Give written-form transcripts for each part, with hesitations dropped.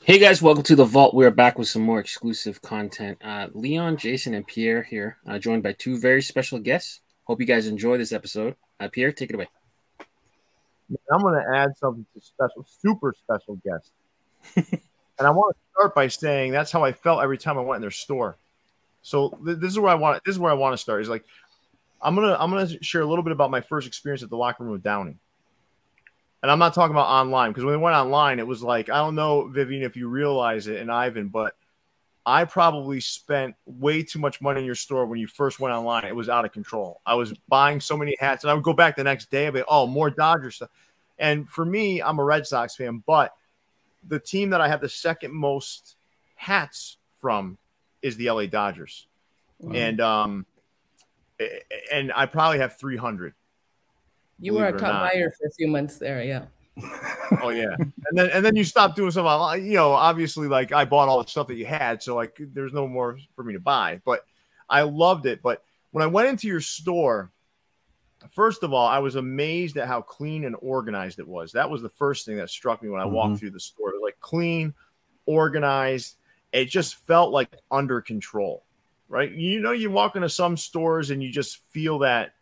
Hey guys, welcome to the Vault. We're back with some more exclusive content. Leon, Jason, and Pierre here, joined by two very special guests. Hope you guys enjoy this episode. Pierre, take it away. I'm going to add something to super special guest. And I want to start by saying that's how I felt every time I went in their store. So this is where I want. This is where I want to start. Is like I'm gonna share a little bit about my first experience at the Locker Room of Downey. And I'm not talking about online, because when we went online, it was like, I don't know, Vivian, if you realize it, and Ivan, but I probably spent way too much money in your store when you first went online. It was out of control. I was buying so many hats, and I would go back the next day and be, oh, more Dodgers stuff. And for me, I'm a Red Sox fan, but the team that I have the second most hats from is the LA Dodgers. Wow. And I probably have 300. You were a top buyer for a few months there, yeah. Oh yeah, and then you stopped doing something. You know, obviously, like I bought all the stuff that you had, so like there's no more for me to buy. But I loved it. But when I went into your store, first of all, I was amazed at how clean and organized it was. That was the first thing that struck me when I walked through the store. It was like clean, organized. It just felt like under control, right? You know, you walk into some stores and you just feel that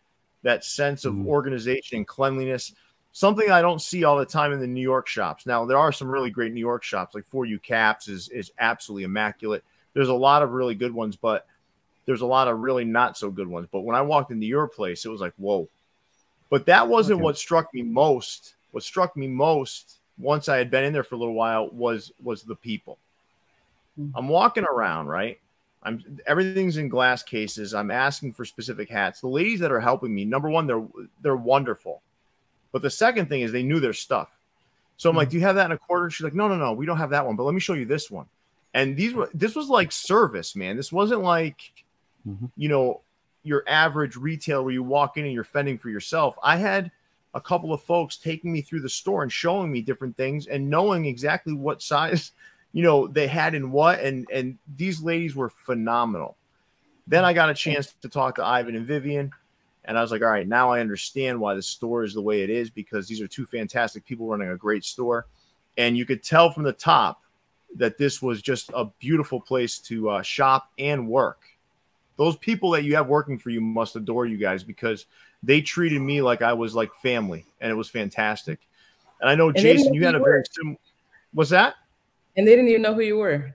sense of organization and cleanliness, something I don't see all the time in the New York shops. Now, there are some really great New York shops, like For You Caps is absolutely immaculate. There's a lot of really good ones, but there's a lot of really not so good ones. But when I walked into your place, it was like, whoa. But that wasn't what struck me most. What struck me most, once I had been in there for a little while, was the people. I'm walking around, right? Everything's in glass cases. I'm asking for specific hats. The ladies that are helping me, number one, they're wonderful. But the second thing is they knew their stuff. So I'm like, do you have that in a quarter? She's like, no, we don't have that one, but let me show you this one. And this was like service, man. This wasn't like, you know, your average retail where you walk in and you're fending for yourself. I had a couple of folks taking me through the store and showing me different things and knowing exactly what size, you know, they had in what, and these ladies were phenomenal. Then I got a chance to talk to Ivan and Vivian, and I was like, all right, now I understand why the store is the way it is, because these are two fantastic people running a great store. And you could tell from the top that this was just a beautiful place to shop and work. Those people that you have working for you must adore you guys, because they treated me like I was like family, and it was fantastic. And I know, Jason, you had a very similar. What's that? And they didn't even know who you were.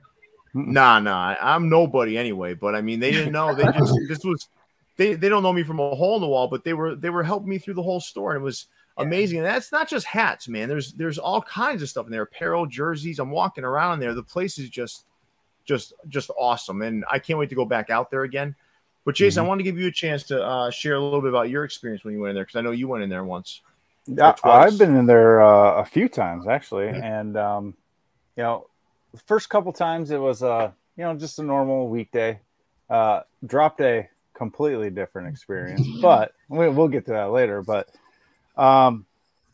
Nah. I'm nobody anyway. But I mean, they didn't know. They just they don't know me from a hole in the wall. But they were helping me through the whole store, and it was amazing. And that's not just hats, man. There's all kinds of stuff in there. Apparel, jerseys. I'm walking around in there. The place is just awesome, and I can't wait to go back out there again. But Jason, I want to give you a chance to share a little bit about your experience when you went in there, because I know you went in there once. Yeah, I've been in there a few times actually, and you know, the first couple times it was you know, just a normal weekday. Drop day, completely different experience, but we'll get to that later. But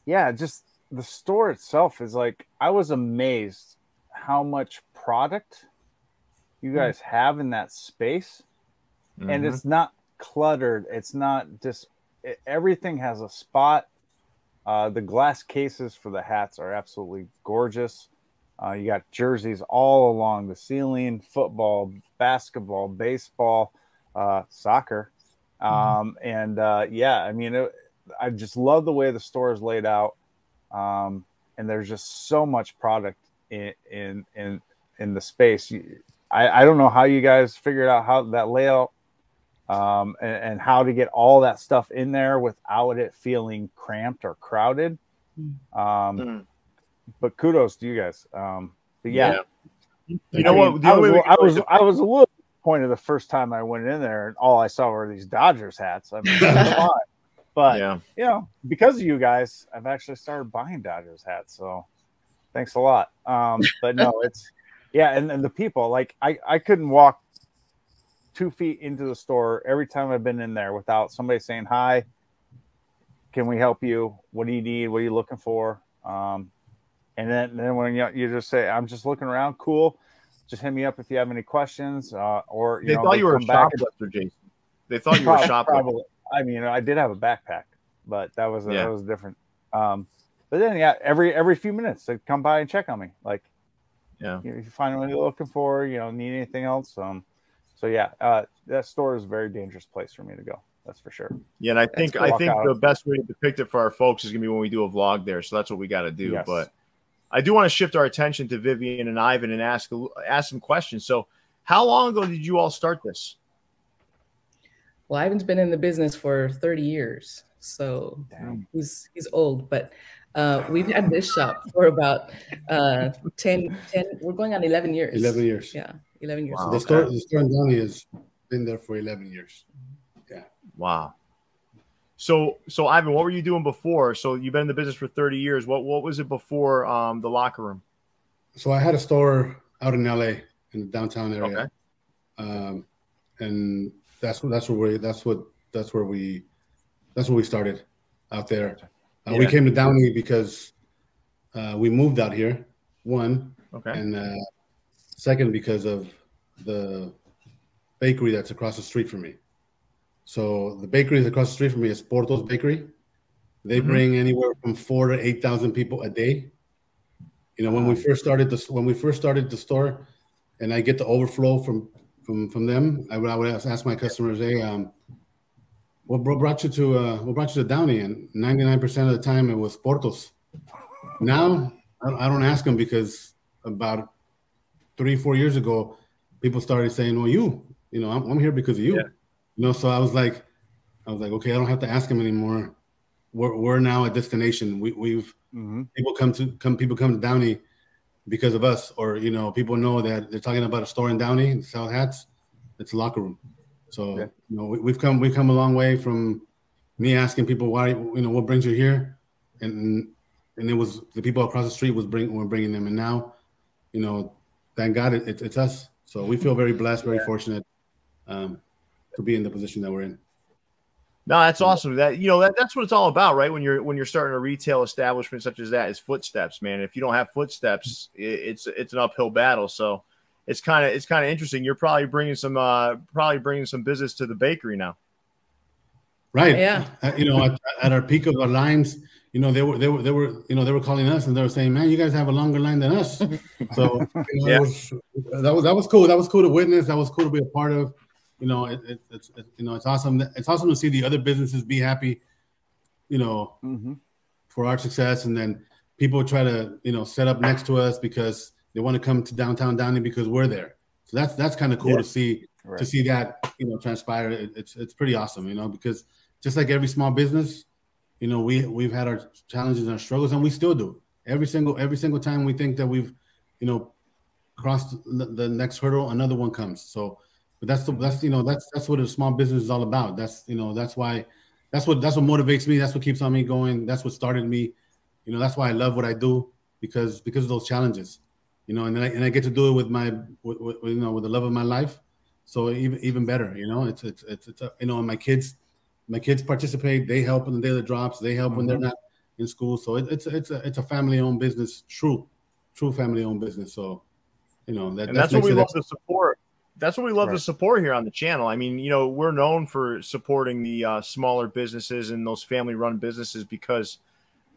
yeah, just the store itself is like, I was amazed how much product you guys have in that space, and it's not cluttered. It's not just everything has a spot. The glass cases for the hats are absolutely gorgeous. You got jerseys all along the ceiling, football, basketball, baseball, soccer. And yeah, I mean, I just love the way the store is laid out. And there's just so much product in the space. I don't know how you guys figured out how that layout and how to get all that stuff in there without it feeling cramped or crowded. But kudos to you guys. But yeah. You know what? I was a little disappointed the first time I went in there, and all I saw were these Dodgers hats. I mean, but you know, because of you guys, I've actually started buying Dodgers hats. So thanks a lot. But no, it's and the people, like I couldn't walk 2 feet into the store every time I've been in there without somebody saying, hi, can we help you? What do you need? What are you looking for? And then when you just say, I'm just looking around, cool, just hit me up if you have any questions. Or they thought you were a shoplifter, Jason. They thought you were a shoplifter. I mean, I did have a backpack, but that was different. But then every few minutes they'd come by and check on me, like, Yeah. If you find what you're looking for, need anything else. So yeah, that store is a very dangerous place for me to go. That's for sure. Yeah, and I think the best way to depict it for our folks is gonna be when we do a vlog there. So that's what we got to do. Yes. But I do want to shift our attention to Vivian and Ivan and ask some questions. So, how long ago did you all start this? Well, Ivan's been in the business for 30 years, so he's old. But we've had this shop for about 10. We're going on 11 years. 11 years. Yeah, 11 years. Wow, the store in Downey has been there for 11 years. Yeah. Wow. So Ivan, what were you doing before? So you've been in the business for 30 years. What was it before the Locker Room? So I had a store out in LA in the downtown area. Okay. And that's where we started out there. We came to Downey because we moved out here. One. Okay. And second, because of the bakery that's across the street from me. So the bakery that's across the street from me is Porto's Bakery. They bring anywhere from 4,000 to 8,000 people a day. When we first started the store, and I get the overflow from them, I would ask my customers, "Hey, what brought you to Downey?" And 99% of the time it was Porto's. Now I don't ask them because about 3-4 years ago, people started saying, "Well, I'm here because of you." Yeah. So I was like, okay, I don't have to ask them anymore. We're now a destination. People come to Downey because of us, or people know that they're talking about a store in Downey and sell hats. It's a Locker Room. So we've come a long way from me asking people why, what brings you here, and it was the people across the street were bringing them, and now, thank God it's us. So we feel very blessed, very fortunate to be in the position that we're in. No, that's awesome. That's what it's all about, right? When you're starting a retail establishment such as that, is footsteps, man. If you don't have footsteps, it's an uphill battle. So it's kind of interesting. You're probably bringing some business to the bakery now, right? Yeah. At our peak of our lines, they were calling us and they were saying, "Man, you guys have a longer line than us." So that was cool. That was cool to witness. That was cool to be a part of. It's awesome. It's awesome to see the other businesses be happy, for our success. And then people try to, set up next to us because they want to come to downtown Downey because we're there. So that's kind of cool to see, that, transpire. It's pretty awesome, because just like every small business, we've had our challenges and our struggles, and we still do. Every single time we think that we've, crossed the next hurdle, another one comes. So, but that's what a small business is all about. That's what motivates me. That's what keeps on me going. That's what started me. That's why I love what I do, because of those challenges. And I get to do it with with the love of my life. So even better. It's and my kids participate. They help in the daily drops. They help when they're not in school. So it's a family owned business. True family owned business. So that's what we love to support. That's what we love to support here on the channel. I mean, we're known for supporting the smaller businesses and those family-run businesses because,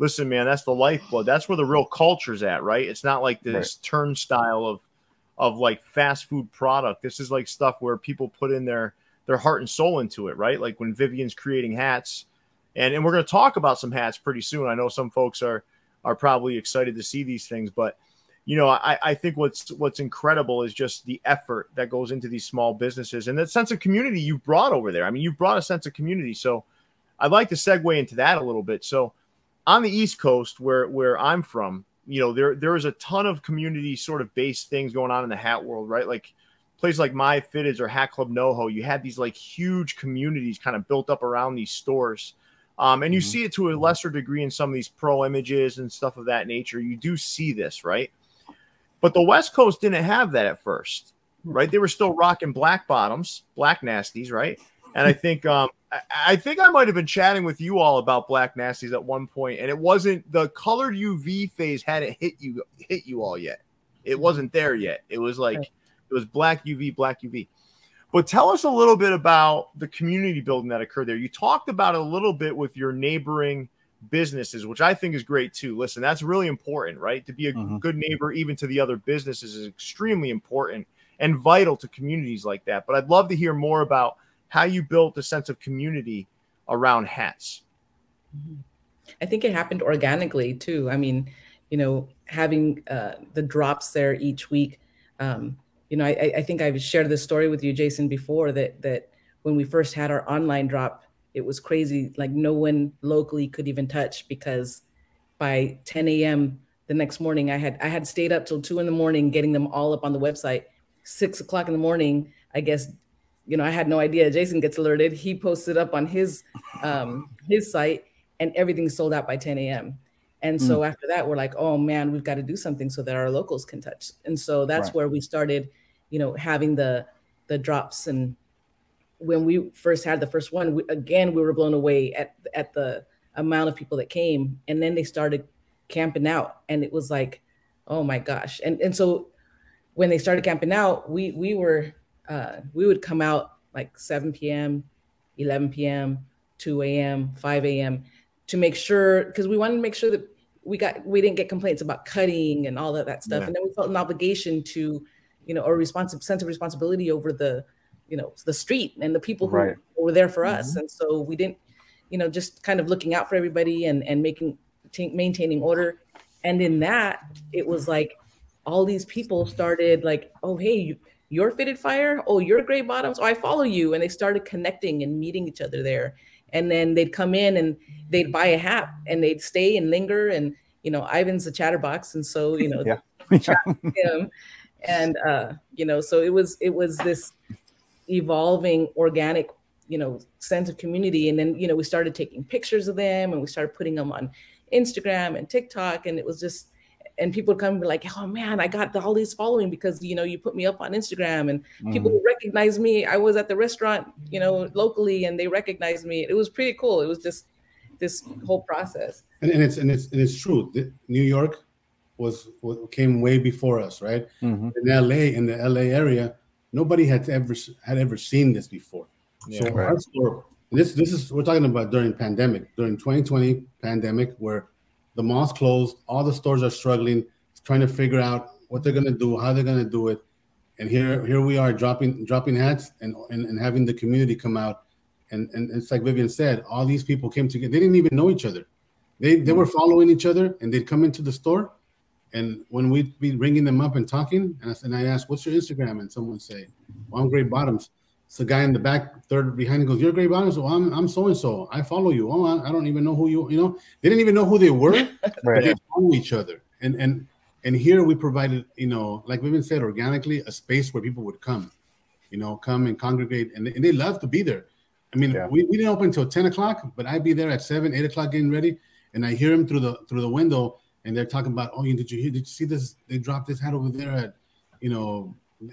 listen, man, that's the lifeblood. That's where the real culture's at, right? It's not like this turnstile of like fast food product. This is like stuff where people put in their heart and soul into it, right? Like when Vivian's creating hats, and we're going to talk about some hats pretty soon. I know some folks are probably excited to see these things, but I think what's incredible is just the effort that goes into these small businesses and that sense of community you've brought over there. I mean, you've brought a sense of community. So I'd like to segue into that a little bit. So on the East Coast, where I'm from, there is a ton of community sort of based things going on in the hat world, right? Like places like My Fitteds or Hat Club NoHo, you had these like huge communities kind of built up around these stores. And you see it to a lesser degree in some of these pro images and stuff of that nature. You do see this, right? But the West Coast didn't have that at first, right? They were still rocking black bottoms, black nasties, right? And I think I might have been chatting with you all about black nasties at one point, and it wasn't the colored UV phase hadn't hit you all yet. It wasn't there yet. It was like it was black UV. But tell us a little bit about the community building that occurred there. You talked about it a little bit with your neighboring businesses, which I think is great too. Listen, that's really important, right? To be a good neighbor, even to the other businesses, is extremely important and vital to communities like that. But I'd love to hear more about how you built a sense of community around hats. I think it happened organically too. I mean, having the drops there each week. I think I've shared this story with you, Jason, before that when we first had our online drop, it was crazy. Like no one locally could even touch, because by 10 a.m. the next morning, I had stayed up till 2 a.m. getting them all up on the website. 6 o'clock in the morning, I guess, I had no idea. Jason gets alerted. He posted up on his site, and everything sold out by 10 a.m. And so after that, we're like, oh man, we've got to do something so that our locals can touch. And so that's where we started, having the drops. And when we first had the first one, we were blown away at the amount of people that came. And then they started camping out, and it was like, oh my gosh. And so when they started camping out, we would come out like 7 p.m., 11 p.m., 2 a.m., 5 a.m. to make sure, because we wanted to make sure that we didn't get complaints about cutting and all of that stuff. And then we felt an obligation to, or sense of responsibility over the street and the people who were there for us. And so we didn't, just kind of looking out for everybody and maintaining order. And in that, it was like all these people started like, oh, hey, you're Fitted Fire. Oh, you're Gray Bottoms. Oh, I follow you. And they started connecting and meeting each other there. And then they'd come in and they'd buy a hat and they'd stay and linger. And, Ivan's the chatterbox. And so, chat with him. And, so it was this evolving organic, sense of community. And then, we started taking pictures of them and we started putting them on Instagram and TikTok. And it was just, and people would come and be like, oh man, I got all these following because, you put me up on Instagram, and people would recognize me. I was at the restaurant, locally, and they recognized me. It was pretty cool. It was just this whole process. And it's true. New York came way before us, right? In the LA area, nobody had ever seen this before. Yeah, so our store, this is, we're talking about during 2020 pandemic, where the malls closed, all the stores are struggling, trying to figure out what they're going to do, how they're going to do it. And here we are dropping hats and having the community come out. And it's like Vivian said, all these people came together. They didn't even know each other. They were following each other, and they'd come into the store. And when we'd be ringing them up and talking, and I asked, what's your Instagram? And someone would say, well, I'm Gray Bottoms. So the guy in the back, third behind, goes, you're Gray Bottoms? Well, I'm so-and-so. I follow you. Oh, I don't even know who you, they didn't even know who they were. But they follow each other. And here we provided, like Vivian said, organically, a space where people would come and congregate. And they love to be there. I mean, we didn't open until 10 o'clock, but I'd be there at 7, 8 o'clock getting ready. And I hear them through the window, and they're talking about, oh, did you see this? They dropped this hat over there at,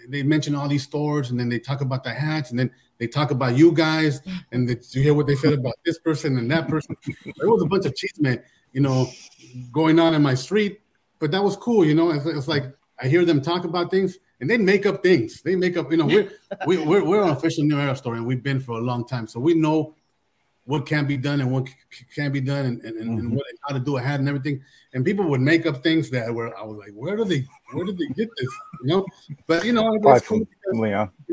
they mention all these stores, and then they talk about the hats, and then they talk about you guys, and you hear what they said about this person and that person. There was a bunch of chisme, going on in my street, but that was cool, It's like I hear them talk about things, and they make up things. They make up, we're an official New Era store, and we've been for a long time, so we know what can be done and what can be done, and how to do a hat and everything. And people would make up things that I was like, where did they get this? But it's cool because,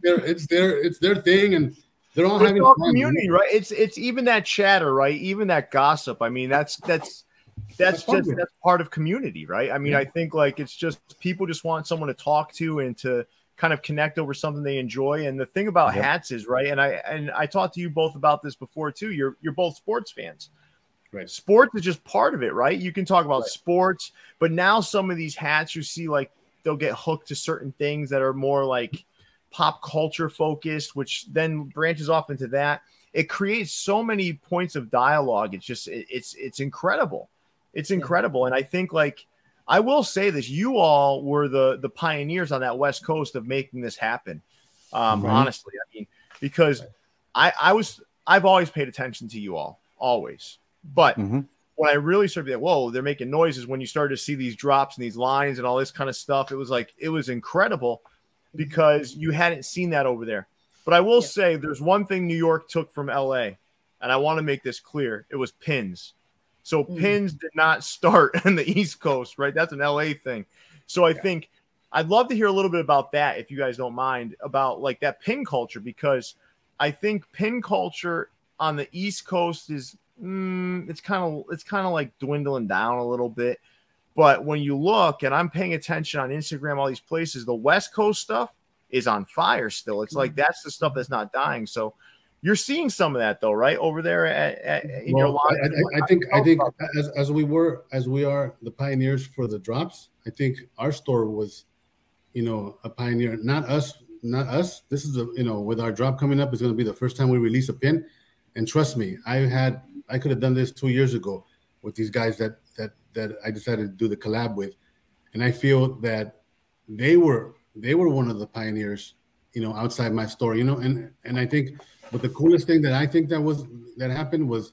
it's their thing, and they're all having fun. Community, right? It's even that chatter, right? Even that gossip. I mean, that's part of community, right? I mean, I think like it's just people just want someone to talk to and to kind of connect over something they enjoy. And the thing about hats is, right, and I talked to you both about this before too. You're both sports fans. Right. Sports is just part of it, right? You can talk about sports, but now some of these hats you see, like they'll get hooked to certain things that are more like pop culture focused, which then branches off into that. It creates so many points of dialogue. It's just, it's incredible. It's incredible. And I think, like, I will say this, you all were the pioneers on that West Coast of making this happen. Honestly, I mean, because I've always paid attention to you all, always. But when I really started to be like, whoa, they're making noises, when you started to see these drops and these lines and all this kind of stuff, it was like, it was incredible because you hadn't seen that over there. But I will say there's one thing New York took from LA. and I want to make this clear, it was pins. So pins did not start on the East Coast, right? That's an LA thing. So I think I'd love to hear a little bit about that, if you guys don't mind, about like that pin culture, because I think pin culture on the East Coast is it's kind of like dwindling down a little bit. But when you look, and I'm paying attention on Instagram, all these places, the West Coast stuff is on fire still. It's like that's the stuff that's not dying. So you're seeing some of that though, right, over there in your line. I think as we are the pioneers for the drops. I think our store was, a pioneer. Not us. This is with our drop coming up, it's going to be the first time we release a pin. And trust me, I could have done this 2 years ago with these guys that I decided to do the collab with, and I feel that they were one of the pioneers, outside my store, and I think, but the coolest thing that I think that happened was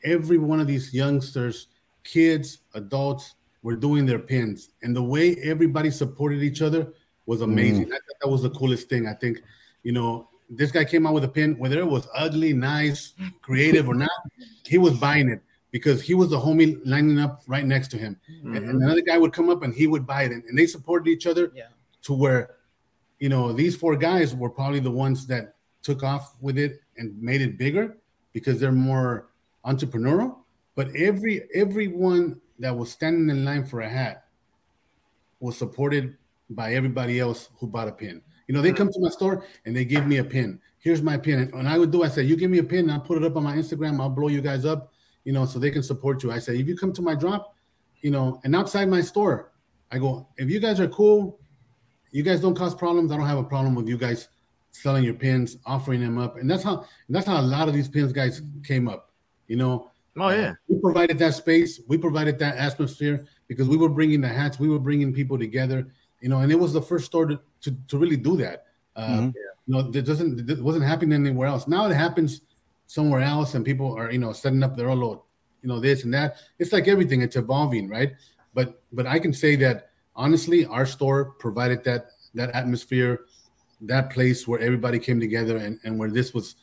every one of these youngsters, kids, adults, were doing their pins, and the way everybody supported each other was amazing. I thought that was the coolest thing. I think, this guy came out with a pin, whether it was ugly, nice, creative or not, he was buying it, because he was the homie lining up right next to him. And another guy would come up and he would buy it. And they supported each other to where, these 4 guys were probably the ones that took off with it and made it bigger because they're more entrepreneurial. But everyone that was standing in line for a hat was supported by everybody else who bought a pin. They come to my store and they give me a pin. Here's my pin. And I say, you give me a pin and I'll put it up on my Instagram. I'll blow you guys up. So they can support you. I say, if you come to my drop, and outside my store, I go, if you guys are cool, you guys don't cause problems, I don't have a problem with you guys selling your pins, offering them up. And that's how a lot of these pins guys came up, Oh, yeah. We provided that space. We provided that atmosphere because we were bringing the hats. We were bringing people together, and it was the first store to really do that. It wasn't happening anywhere else. Now it happens somewhere else, and people are, setting up their own little, this and that. It's like everything; it's evolving, right? But I can say that honestly, our store provided that atmosphere, that place where everybody came together, and where this was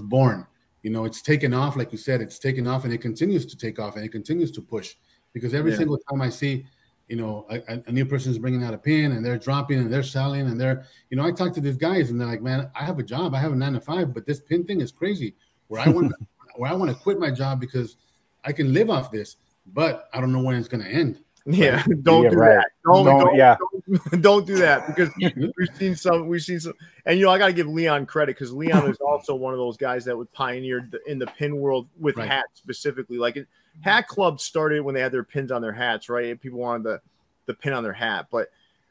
born. It's taken off, like you said, it's taken off, and it continues to take off, and it continues to push, because every single time I see, a new person is bringing out a pin, and they're dropping, and they're selling, and they're, I talk to these guys, and they're like, man, I have a job, I have a 9 to 5, but this pin thing is crazy. Where I want to quit my job because I can live off this, but I don't know when it's going to end. Yeah, don't do that. Don't do that, because we've seen some, and I got to give Leon credit, because Leon is also one of those guys that would pioneer in the pin world with hats specifically. Like hat clubs started when they had their pins on their hats, right? People wanted the pin on their hat, but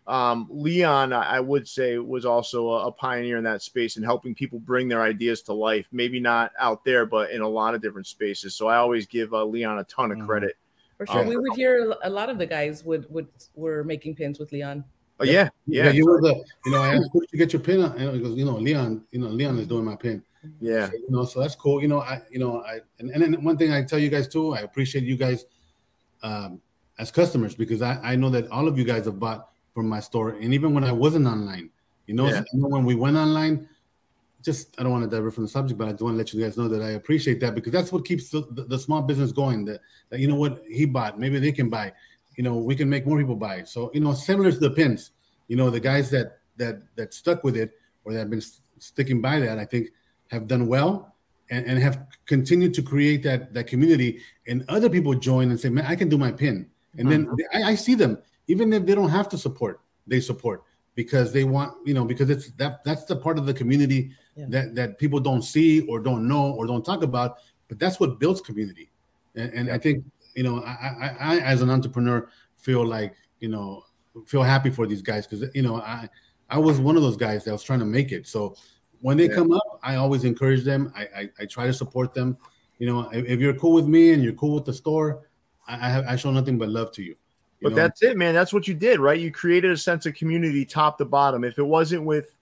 Leon, I would say, was also a pioneer in that space and helping people bring their ideas to life. Maybe not out there, but in a lot of different spaces. So I always give Leon a ton of credit. For sure. We would hear a lot of the guys were making pins with Leon. Oh, yeah. You were I asked, where did you get your pin? And he goes, Leon, Leon is doing my pin. Yeah. So, so that's cool. And then one thing I tell you guys too, I appreciate you guys as customers, because I know that all of you guys have bought from my store, and even when I wasn't online, when we went online, I don't want to divert from the subject, but I do want to let you guys know that I appreciate that, because that's what keeps the small business going. That what he bought, maybe they can buy, we can make more people buy. So similar to the pins, the guys that stuck with it, or that have been sticking by that, I think have done well, and have continued to create that community, and other people join and say, man, I can do my pin, and then I see them. Even if they don't have to support, they support, because they want, because it's that's the part of the community that people don't see or don't know or don't talk about, but that's what builds community. And I think, I as an entrepreneur feel like, feel happy for these guys, because, I was one of those guys that was trying to make it. So when they come up, I always encourage them. I try to support them. If you're cool with me and you're cool with the store, I show nothing but love to you. But that's it, man. That's what you did, right? You created a sense of community top to bottom. If it wasn't with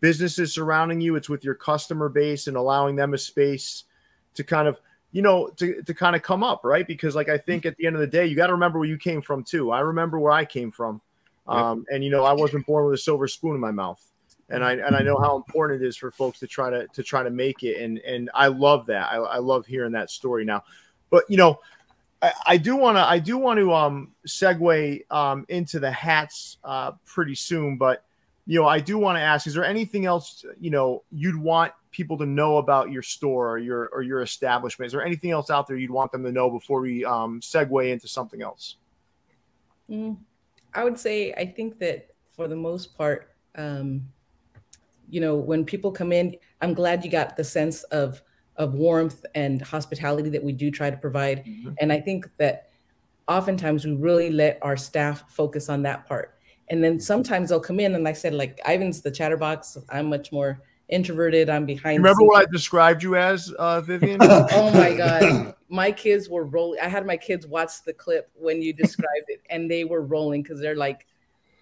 businesses surrounding you, it's with your customer base and allowing them a space to kind of, to kind of come up, right? Because like, I think at the end of the day, you got to remember where you came from too. I remember where I came from. And I wasn't born with a silver spoon in my mouth. And I know how important it is for folks to try to make it. And I love that. I love hearing that story now. But, you know, I do want to segue into the hats pretty soon. But, you know, I do want to ask, is there anything else, you know, you'd want people to know about your store or your establishment? Is there anything else out there you'd want them to know before we segue into something else? I would say, I think that for the most part, you know, when people come in, I'm glad you got the sense of warmth and hospitality that we do try to provide. And I think that oftentimes we really let our staff focus on that part. And then sometimes they'll come in, and like I said, like Ivan's the chatterbox. I'm much more introverted. I'm behind. You remember what I described you as, Vivian? Oh my God. My kids were rolling. I had my kids watch the clip when you described it, and they were rolling because they're like,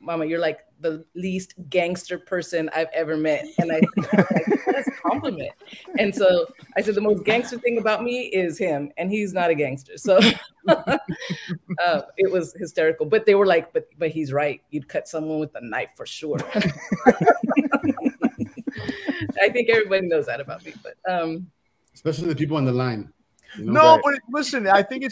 Mama, you're like the least gangster person I've ever met. And I think like, that's a compliment. And so I said, the most gangster thing about me is him, and he's not a gangster. So it was hysterical. But they were like, but he's right. You'd cut someone with a knife for sure. I think everybody knows that about me. But especially the people on the line. You know? No, but listen, I think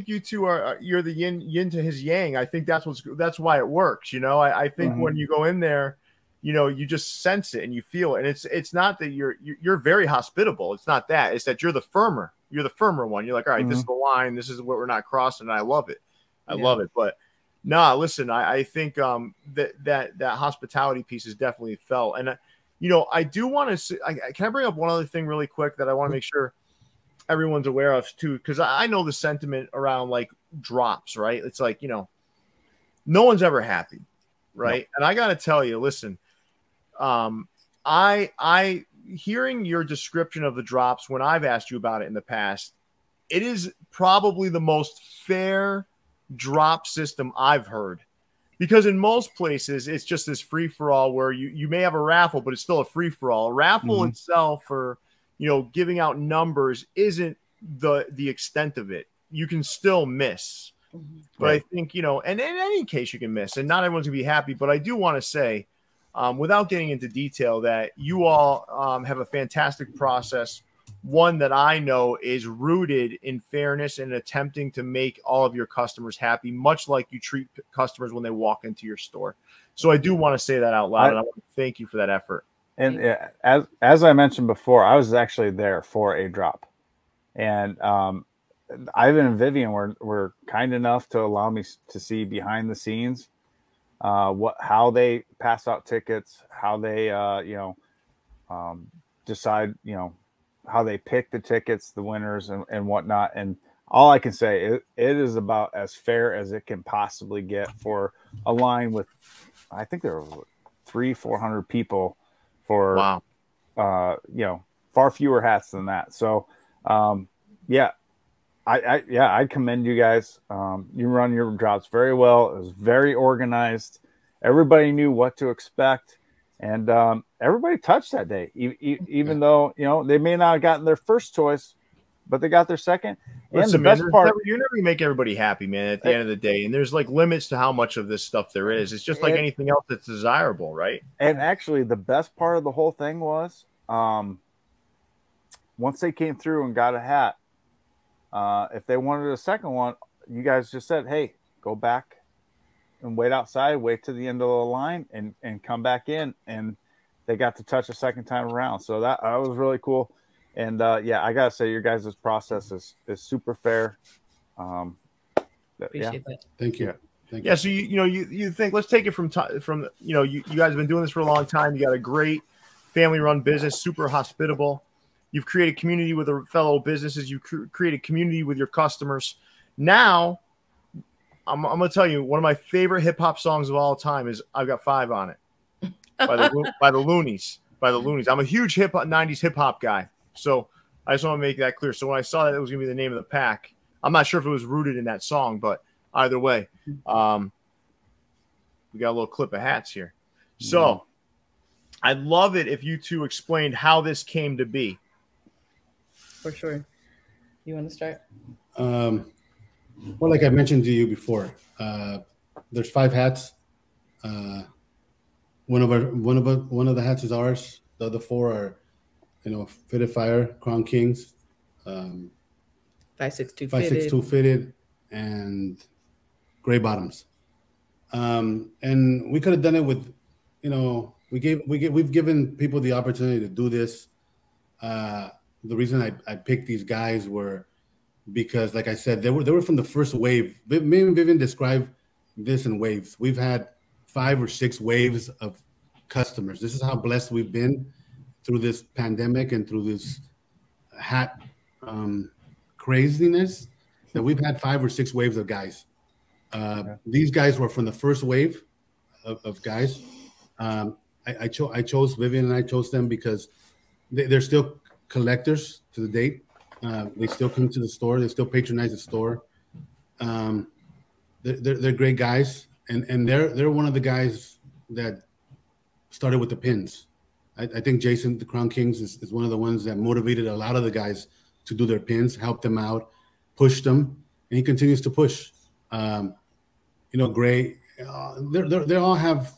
you two you're the yin to his yang. I think that's why it works. You know, I think when you go in there, you know, you just sense it and you feel it. And it's not that you're very hospitable. It's not that. It's that you're the firmer one. You're like, all right, this is the line. This is what we're not crossing. And I love it. I love it. But nah, listen, I think that hospitality piece is definitely felt. And you know, I do want to say, can I bring up one other thing really quick that I want to make sure everyone's aware of too, because I know the sentiment around like drops, right? It's like, you know, no one's ever happy, right? No. And I got to tell you, listen, I hearing your description of the drops when I've asked you about it in the past, it is probably the most fair drop system I've heard. Because in most places, it's just this free-for-all where you may have a raffle, but it's still a free-for-all. A raffle itself, or you know, giving out numbers isn't the extent of it. You can still miss. But I think, you know, and in any case you can miss, and not everyone's gonna be happy. But I do want to say, without getting into detail, that you all have a fantastic process. One that I know is rooted in fairness and attempting to make all of your customers happy, much like you treat customers when they walk into your store. So I do want to say that out loud, and I want to thank you for that effort. And as I mentioned before, I was actually there for a drop, and Ivan and Vivian were kind enough to allow me to see behind the scenes how they pass out tickets, how they decide, you know, how they pick the tickets, the winners and whatnot. And all I can say, it is about as fair as it can possibly get for a line with, I think there were 300-400 people for, you know, far fewer hats than that. So, I commend you guys. You run your drops very well. It was very organized. Everybody knew what to expect. And everybody touched that day, even though, you know, they may not have gotten their first choice, but they got their second. Listen, and the best part, you never make everybody happy, man, at the end of the day. And there's like limits to how much of this stuff there is. It's just like anything else that's desirable, right? And actually, the best part of the whole thing was once they came through and got a hat, if they wanted a second one, you guys just said, hey, go back and wait outside, wait to the end of the line and come back in. And they got to touch a second time around. So that was really cool. And I got to say, your guys' process is super fair. Appreciate that. Thank you. Yeah. Thank you. So, you think, let's take it from, you know, you guys have been doing this for a long time. You got a great family run business, super hospitable. You've created community with the fellow businesses. You created community with your customers. Now, I'm going to tell you, one of my favorite hip hop songs of all time is "I've Got 5 on It" by the Loonies. I'm a huge 90s hip hop guy, so I just want to make that clear. So when I saw that it was going to be the name of the pack, I'm not sure if it was rooted in that song, but either way, we got a little clip of hats here. So I'd love it if you two explained how this came to be. For sure. You want to start? Well, like I mentioned to you before, there's 5 hats. One one of the hats is ours. The other 4 are, Fitted Fire, Crown Kings, 562 fitted, and Gray Bottoms. And we could have done it with, we've given people the opportunity to do this. The reason I picked these guys were because, like I said, they were from the first wave. Me and Vivian described this in waves. We've had 5 or 6 waves of customers. This is how blessed we've been through this pandemic and through this hat craziness, that we've had 5 or 6 waves of guys. These guys were from the first wave of guys. I chose Vivian and I chose them because they're still collectors to the date. They still come to the store. They still patronize the store. They're great guys, and they're one of the guys that started with the pins. I think Jason, the Crown Kings, is one of the ones that motivated a lot of the guys to do their pins, helped them out, pushed them, and he continues to push. Gray, they all have,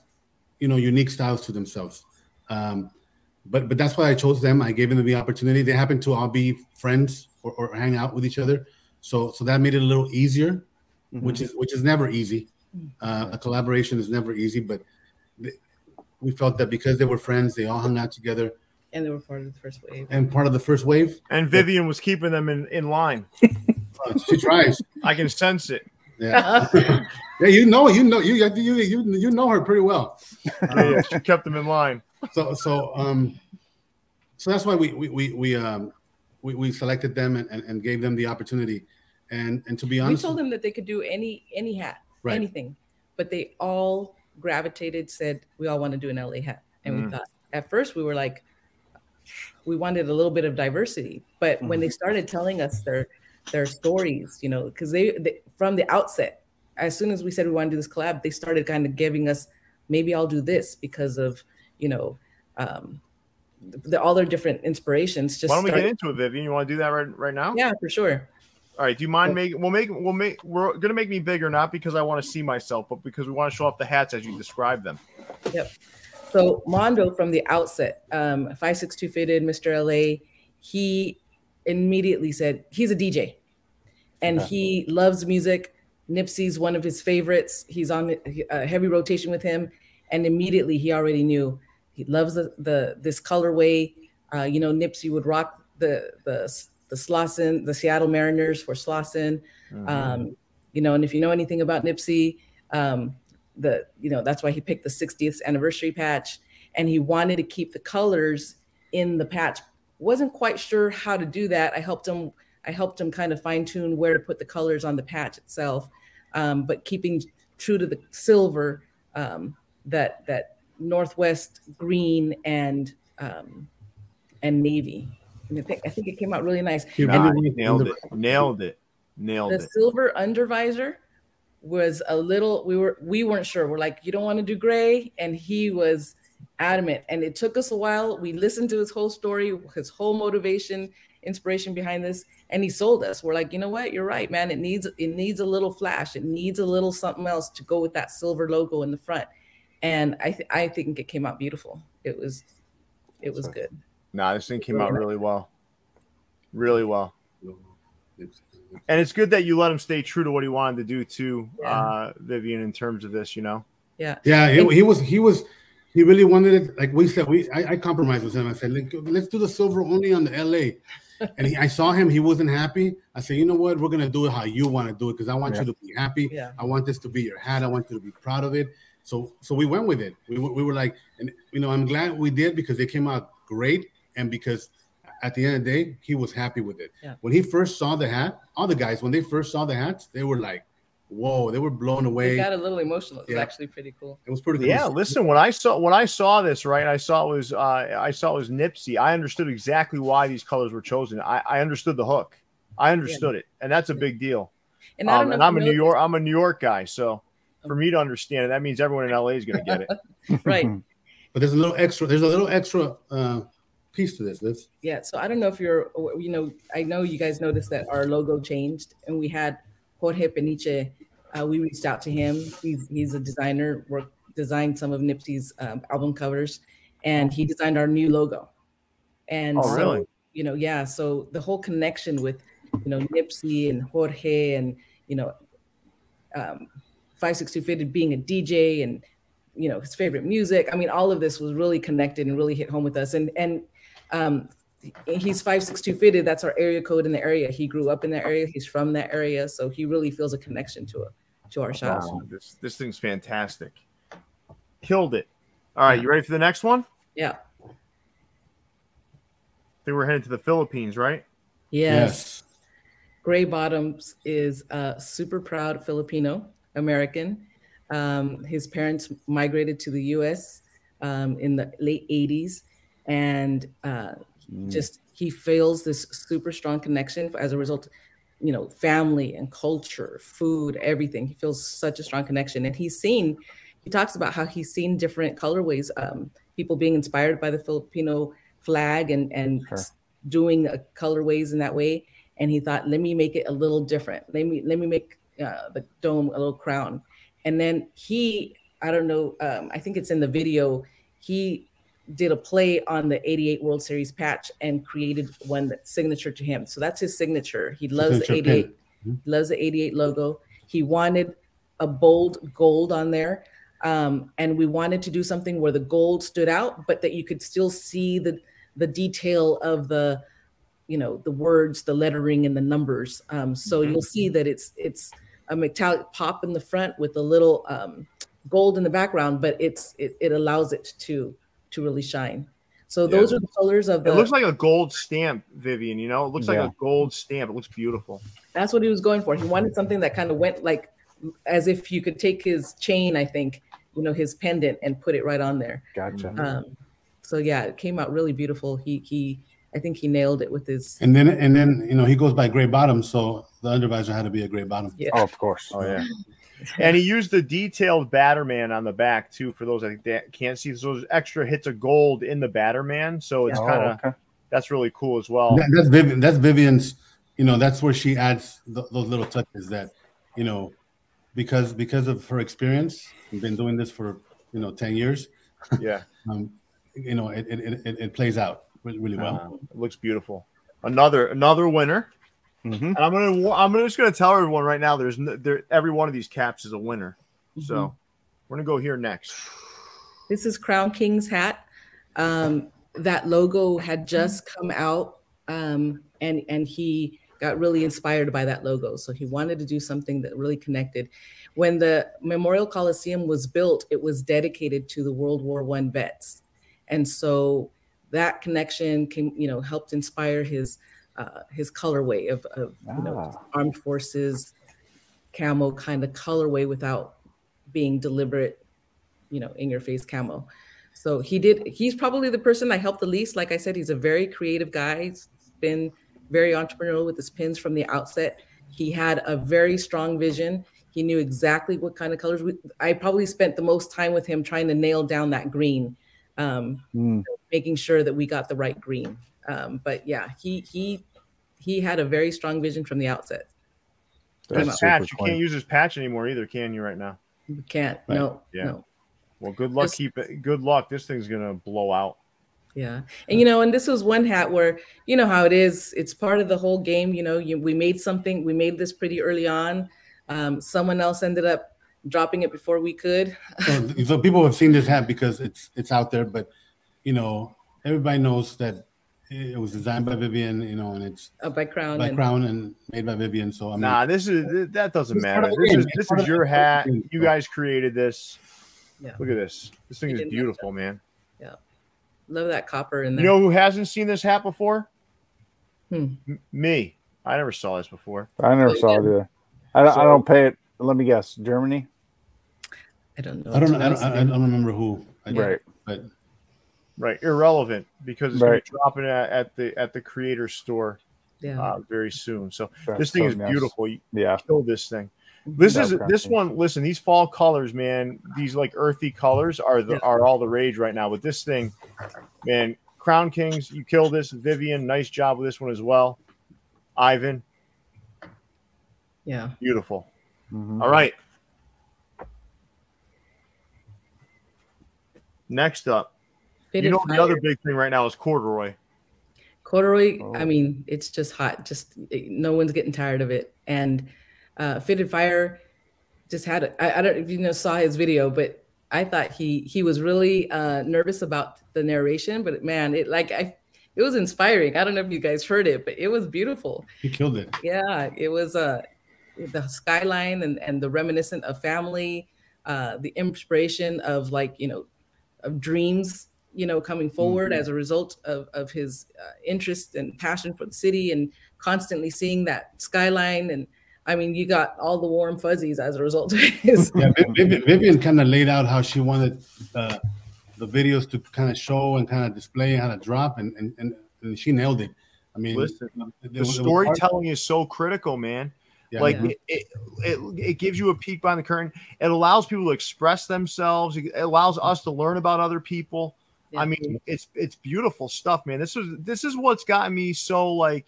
unique styles to themselves. But that's why I chose them. I gave them the opportunity. They happen to all be friends or hang out with each other, so that made it a little easier, which is never easy. A collaboration is never easy, but we felt that because they were friends, they all hung out together. And they were part of the first wave. And Vivian was keeping them in line. She tries. I can sense it. Yeah. Yeah, you know her pretty well. Yeah, she kept them in line. So that's why we selected them and gave them the opportunity. And to be honest, we told them that they could do any hat, right, anything, but they all gravitated, said we all want to do an LA hat. And we thought at first we were like, we wanted a little bit of diversity, but when they started telling us their stories, because they from the outset, as soon as we said we want to do this collab, they started kind of giving us, maybe I'll do this because of all their different inspirations. Why don't we get into it, Vivian? You want to do that right now? Yeah, for sure. All right. Do you mind making? We're gonna make me bigger, not because I want to see myself, but because we want to show off the hats as you describe them. Yep. So Mondo, from the outset, 562 fitted, Mr. LA, he immediately said he's a DJ, and he loves music. Nipsey's one of his favorites. He's on a heavy rotation with him, and immediately he already knew he loves this colorway. Nipsey would rock the Slauson, the Seattle Mariners for Slauson. And if you know anything about Nipsey, that's why he picked the 60th anniversary patch, and he wanted to keep the colors in the patch. Wasn't quite sure how to do that. I helped him kind of fine tune where to put the colors on the patch itself, but keeping true to the silver, that Northwest green and navy. And I think it came out really nice. Nailed it. The silver undervisor was a little, we weren't sure. We're like, you don't want to do gray? And he was adamant. And it took us a while. We listened to his whole story, his whole motivation, inspiration behind this, and he sold us. We're like, you know what? You're right, man. It needs a little flash. It needs a little something else to go with that silver logo in the front. And I think it came out beautiful. It was good. Nah, this thing came out really well. Really well. And it's good that you let him stay true to what he wanted to do too, Vivian, in terms of this, Yeah. Yeah, he really wanted it. Like we said, I compromised with him. I said, let's do the silver only on the LA. And I saw him, he wasn't happy. I said, you know what? We're gonna do it how you want to do it, because I want you to be happy. Yeah. I want this to be your hat. I want you to be proud of it. So we went with it. We were like, and I'm glad we did, because it came out great, and because at the end of the day, he was happy with it. Yeah. When he first saw the hat, all the guys, when they first saw the hats, they were like, whoa, they were blown away. They got a little emotional. It was actually pretty cool. It was pretty cool. Yeah, listen, when I saw this, right, I saw it was Nipsey. I understood exactly why these colors were chosen. I understood the hook. I understood it, and that's a big deal. And I'm a New York guy, so for me to understand it, that means everyone in LA is going to get it. Right. But there's a little extra piece to this. Yeah. So I don't know if I know you guys noticed that our logo changed, and we had Jorge Peniche. We reached out to him. He's a designer, worked designed some of Nipsey's album covers, and he designed our new logo. And really? Yeah. So the whole connection with, Nipsey and Jorge and, 562 Fitted being a DJ and, his favorite music. I mean, all of this was really connected and really hit home with us. And he's 562 Fitted. That's our area code in the area. He grew up in that area. He's from that area. So he really feels a connection to our shop. Awesome. This thing's fantastic. Killed it. All right. You ready for the next one? Yeah. I think we're heading to the Philippines, right? Yes. Gray Bottoms is a super proud Filipino American. His parents migrated to the U.S. In the late 80s, and he feels this super strong connection as a result, family and culture, food, everything. He feels such a strong connection, and he talks about how he's seen different colorways, people being inspired by the Filipino flag and doing colorways in that way. And he thought, let me make it a little different. Let me make the dome a little crown. And then I don't know, I think it's in the video, he did a play on the 88 World Series patch and created one that's signature to him. So that's his signature. He loves the 88, loves the 88 logo. He wanted a bold gold on there. And we wanted to do something where the gold stood out, but that you could still see the detail of the words, the lettering, and the numbers. So you'll see that it's a metallic pop in the front with a little gold in the background, but it allows it to really shine. So those are the colors of the. It looks like a gold stamp, Vivian. It looks like a gold stamp. It looks beautiful. That's what he was going for. He wanted something that kind of went like as if you could take his chain, I think, his pendant, and put it right on there. Gotcha. So yeah, it came out really beautiful. I think he nailed it with his. And then he goes by Gray Bottom, so the undervisor had to be a Gray Bottom. Yeah. Oh, of course. Oh yeah. And he used the detailed Batterman on the back too. For those I think that can't see, so those extra hits of gold in the Batterman. So it's that's really cool as well. That's Vivian's. That's where she adds those little touches that, because of her experience and been doing this for 10 years. Yeah. It plays out really well. It looks beautiful. Another winner. And I'm just gonna tell everyone right now. Every one of these caps is a winner. So we're gonna go here next. This is Crown King's hat. That logo had just come out, and he got really inspired by that logo. So he wanted to do something that really connected. When the Memorial Coliseum was built, it was dedicated to the World War I vets, and so that connection helped inspire his colorway of armed forces camo kind of colorway without being deliberate, in your face camo. So he's probably the person I helped the least. Like I said, he's a very creative guy. He's been very entrepreneurial with his pins from the outset. He had a very strong vision. He knew exactly what kind of colors. I probably spent the most time with him trying to nail down that green, making sure that we got the right green. But yeah, he had a very strong vision from the outset. His patch, you can't use his patch anymore either, can you? Right now, you can't. Right. No. Well, good luck. Good luck. This thing's gonna blow out. Yeah, and and this was one hat where how it is. It's part of the whole game. We made something. We made this pretty early on. Someone else ended up dropping it before we could. So people have seen this hat because it's out there, but everybody knows that it was designed by Vivian, and it's by Crown and made by Vivian. So that doesn't matter. This is your hat. You guys created this. Yeah. Look at this. This thing is beautiful, man. Yeah. Love that copper in there. You know who hasn't seen this hat before? Me. I never saw this before. I never saw it either. I don't pay it. Let me guess. Germany? I don't know. I don't remember who. Right. Irrelevant, because it's going to be dropping at the creator store very soon. So this thing is beautiful. You kill this thing. This one. Listen, these fall colors, man. These like earthy colors are all the rage right now. With this thing, man, Crown Kings, you kill this. Vivian, nice job with this one as well. Ivan, beautiful. All right, Next up, Fitted the Fire. other big thing right now is corduroy. Corduroy, I mean, it's just hot. No one's getting tired of it. And Fitted Fire just had I don't know if you saw his video, but I thought he was really nervous about the narration. But man, it was inspiring. I don't know if you guys heard it, but it was beautiful. He killed it. Yeah, it was the skyline and the reminiscent of family, the inspiration of of dreams, coming forward as a result of his interest and passion for the city and constantly seeing that skyline. And I mean, you got all the warm fuzzies as a result of his. Yeah, Vivian kind of laid out how she wanted the videos to kind of show and kind of display how to drop, and she nailed it. I mean, listen, the storytelling is so critical, man. Yeah, it gives you a peek behind the curtain. It allows people to express themselves. It allows us to learn about other people. Yeah. I mean, it's beautiful stuff, man. This is what's gotten me so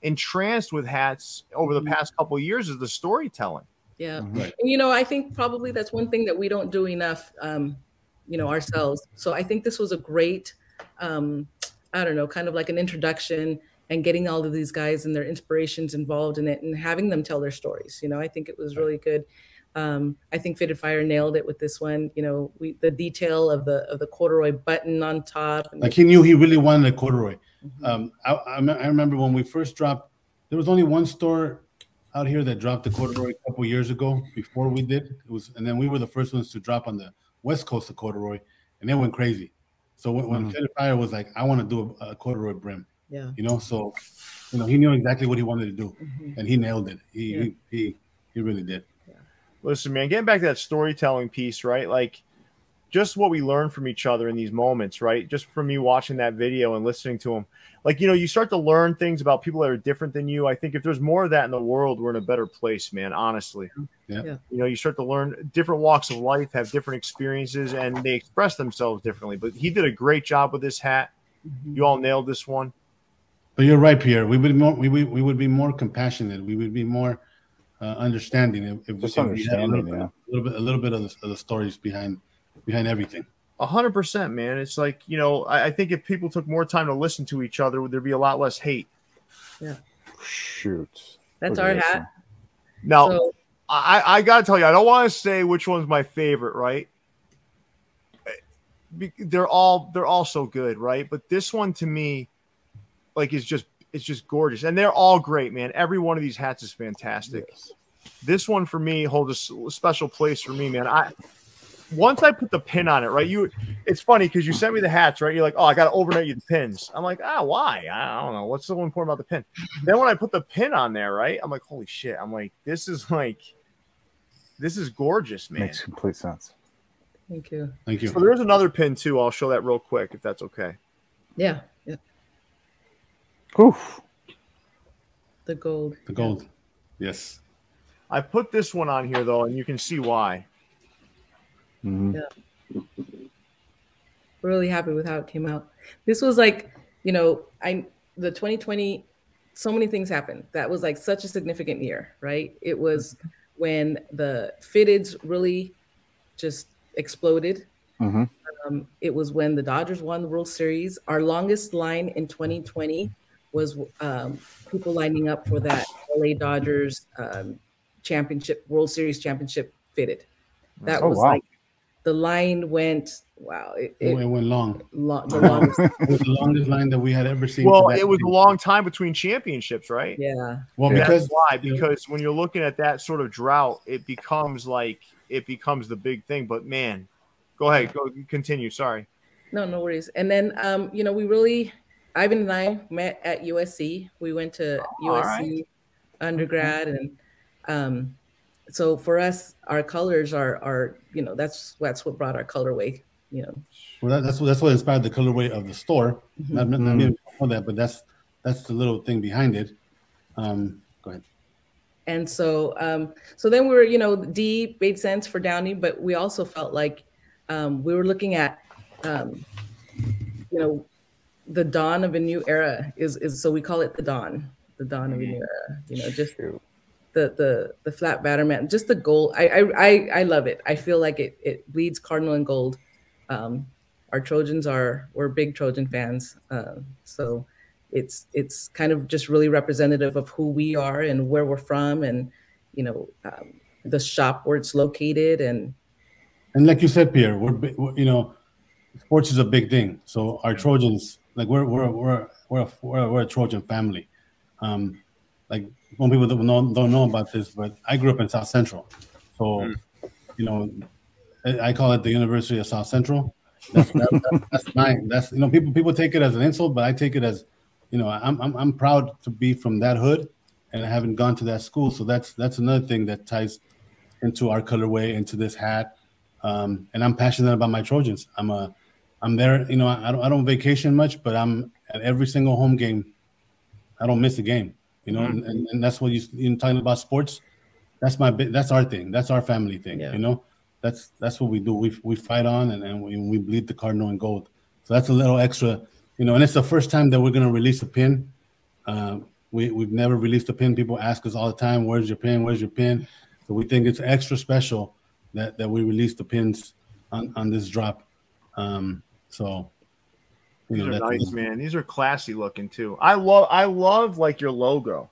entranced with hats over the past couple of years is the storytelling. Yeah. Right. And I think probably that's one thing that we don't do enough ourselves. So I think this was a great I don't know, kind of like an introduction and getting all of these guys and their inspirations involved in it and having them tell their stories. I think it was really good. I think Fitted Fire nailed it with this one. The detail of the corduroy button on top. Like he knew he really wanted a corduroy. I remember when we first dropped, there was only one store out here that dropped the corduroy a couple years ago before we did. And then we were the first ones to drop on the West Coast of corduroy, and they went crazy. So when Fitted Fire was like, I want to do a corduroy brim. Yeah. So he knew exactly what he wanted to do, and he nailed it. He really did. Yeah. Listen, man, getting back to that storytelling piece, right? Like, just what we learn from each other in these moments, right? Just from me watching that video and listening to them, you start to learn things about people that are different than you. I think if there's more of that in the world, we're in a better place, man. Honestly, yeah. You start to learn different walks of life, have different experiences, and they express themselves differently. But he did a great job with this hat. You all nailed this one. But you're right, Pierre. We would be more compassionate. We would be more understanding if we had a little bit of the stories behind everything. 100%, man. It's like, I think if people took more time to listen to each other, there'd be a lot less hate. Yeah. Shoot. That's our hat. Now, so, I got to tell you, I don't want to say which one's my favorite, right? They're all so good, right? But this one to me, it's just gorgeous. And they're all great, man. Every one of these hats is fantastic. Yes. This one for me holds a special place for me, man. Once I put the pin on it, right? It's funny because you sent me the hats, right? You're like, oh, I got to overnight you the pins. I'm like, why? I don't know. What's so important about the pin? Then when I put the pin on there, right? I'm like, holy shit. I'm like, this is gorgeous, man. Makes complete sense. Thank you. Thank you. So there's another pin too. I'll show that real quick if that's okay. Yeah. Yeah. Oof. The gold. The gold. Yes. I put this one on here though, and you can see why. Yeah. We're really happy with how it came out. This was the 2020, so many things happened. That was such a significant year, right? It was when the fitteds really just exploded. It was when the Dodgers won the World Series. Our longest line in 2020 was people lining up for that LA Dodgers championship, World Series championship fitted. That was the line went, wow. It went long. The longest. It was the longest line that we had ever seen. Well, it was a long time between championships, right? Yeah. Well, that's why. Because when you're looking at that sort of drought, it becomes the big thing. But man, go ahead, continue. Sorry. No worries. And then Ivan and I met at USC. We went to USC undergrad, and so for us, our colors are that's what brought our colorway. Well, that's what inspired the colorway of the store. I didn't know that, but that's the little thing behind it. Go ahead. And so then we were, D made sense for Downey, but we also felt like we were looking at the dawn of a new era is so we call it the dawn of a new era. Just the flat batterman, just the gold. I love it. I feel like it bleeds cardinal and gold. our Trojans we're big Trojan fans. So it's kind of just really representative of who we are and where we're from, and the shop where it's located, and like you said, Pierre, sports is a big thing. So our Trojans, like we're a Trojan family. Like some people don't know about this, but I grew up in South Central, so I call it the University of South Central. That's mine. That's people take it as an insult, but I take it as I'm proud to be from that hood, and I haven't gone to that school. So that's another thing that ties into our colorway, into this hat. And I'm passionate about my Trojans. I'm there. I don't vacation much, but I'm at every single home game. I don't miss a game. And that's what you're talking about sports. That's our thing. That's our family thing. Yeah. That's what we do. We fight on, and we bleed the cardinal in gold. So that's a little extra, and it's the first time that we're gonna release a pin. We've never released a pin. People ask us all the time, "Where's your pin? Where's your pin?" So we think it's extra special that we release the pins on this drop. So these are nice, man. These are classy looking too. I love like your logo.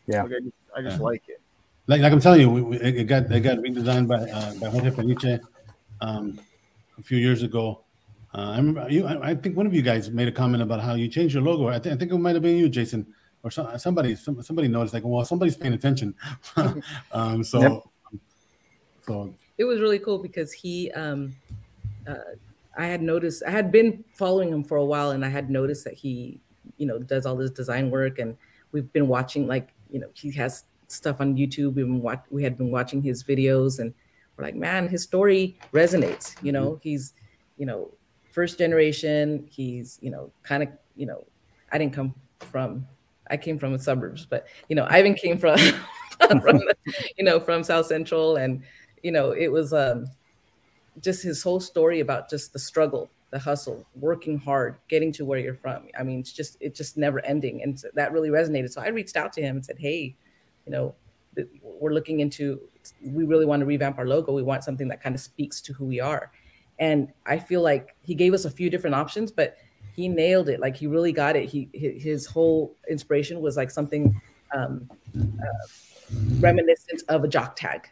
Yeah, like, I just like it. Like I'm telling you, it got redesigned by Jorge Felice a few years ago. I remember I think one of you guys made a comment about how you changed your logo. I think it might have been you, Jason, or somebody noticed, like, well, somebody's paying attention. So it was really cool because he I had been following him for a while, and I had noticed that he does all this design work, and we've been watching, like, he has stuff on YouTube. We had been watching his videos, and we're like, man, his story resonates. He's first generation. He's kind of I came from the suburbs, but Ivan came from from South Central, and it was just his whole story about just the struggle, the hustle, working hard, getting to where you're from. I mean, it's just never ending, and so that really resonated. So I reached out to him and said, hey, we're looking into, we really want to revamp our logo. We want something that kind of speaks to who we are. And I feel like he gave us a few different options, but he nailed it. Like, he really got it. His whole inspiration was like something reminiscent of a jock tag.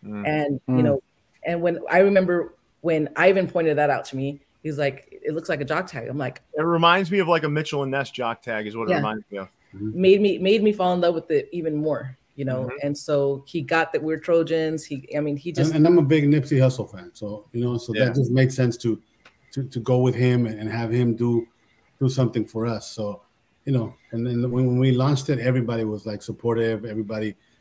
And, and when I remember when Ivan pointed that out to me, he's like, it looks like a jock tag. I'm like, it reminds me of like a Mitchell and Ness jock tag is what it reminds me of. Made me fall in love with it even more, and so he got that we're Trojans. He just, and I'm a big Nipsey Hussle fan, so that just makes sense to go with him and have him do something for us. So and then when we launched it, everybody was like supportive.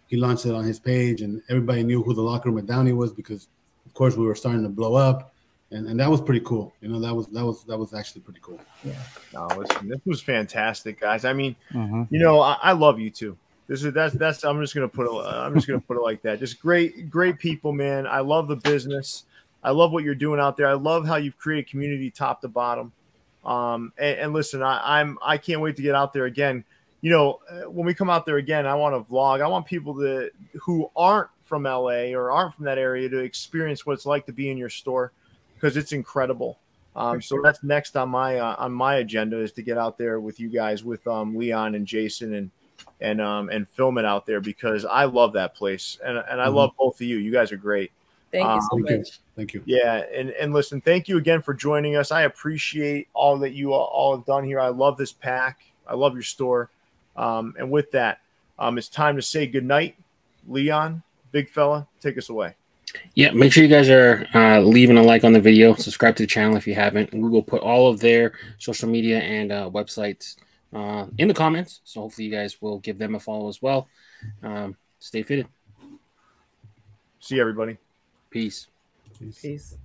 He launched it on his page, and everybody knew who the Locker Room of Downey was, because of course we were starting to blow up. And that was pretty cool. That was actually pretty cool. Yeah. No, listen, this was fantastic, guys. I mean, I love you too. That's I'm just gonna put it like that. Just great people, man. I love the business. I love what you're doing out there. I love how you've created community top to bottom. And listen, I can't wait to get out there again. When we come out there again, I want to vlog. I want people who aren't from LA or aren't from that area to experience what it's like to be in your store, because it's incredible. So that's next on my agenda, is to get out there with you guys, with Leon and Jason, and film it out there, because I love that place, and I love both of you. You guys are great. Thank you so much. Thank you. Yeah, and listen, thank you again for joining us. I appreciate all that you all have done here. I love this pack. I love your store. And with that, it's time to say goodnight. Leon, big fella, take us away. Yeah, make sure you guys are leaving a like on the video. Subscribe to the channel if you haven't. And we will put all of their social media and websites in the comments. So hopefully you guys will give them a follow as well. Stay fitted. See you, everybody. Peace. Peace.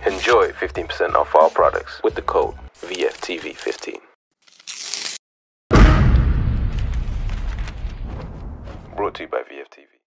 Enjoy 15% off all products with the code VFTV15. Brought to you by VFTV.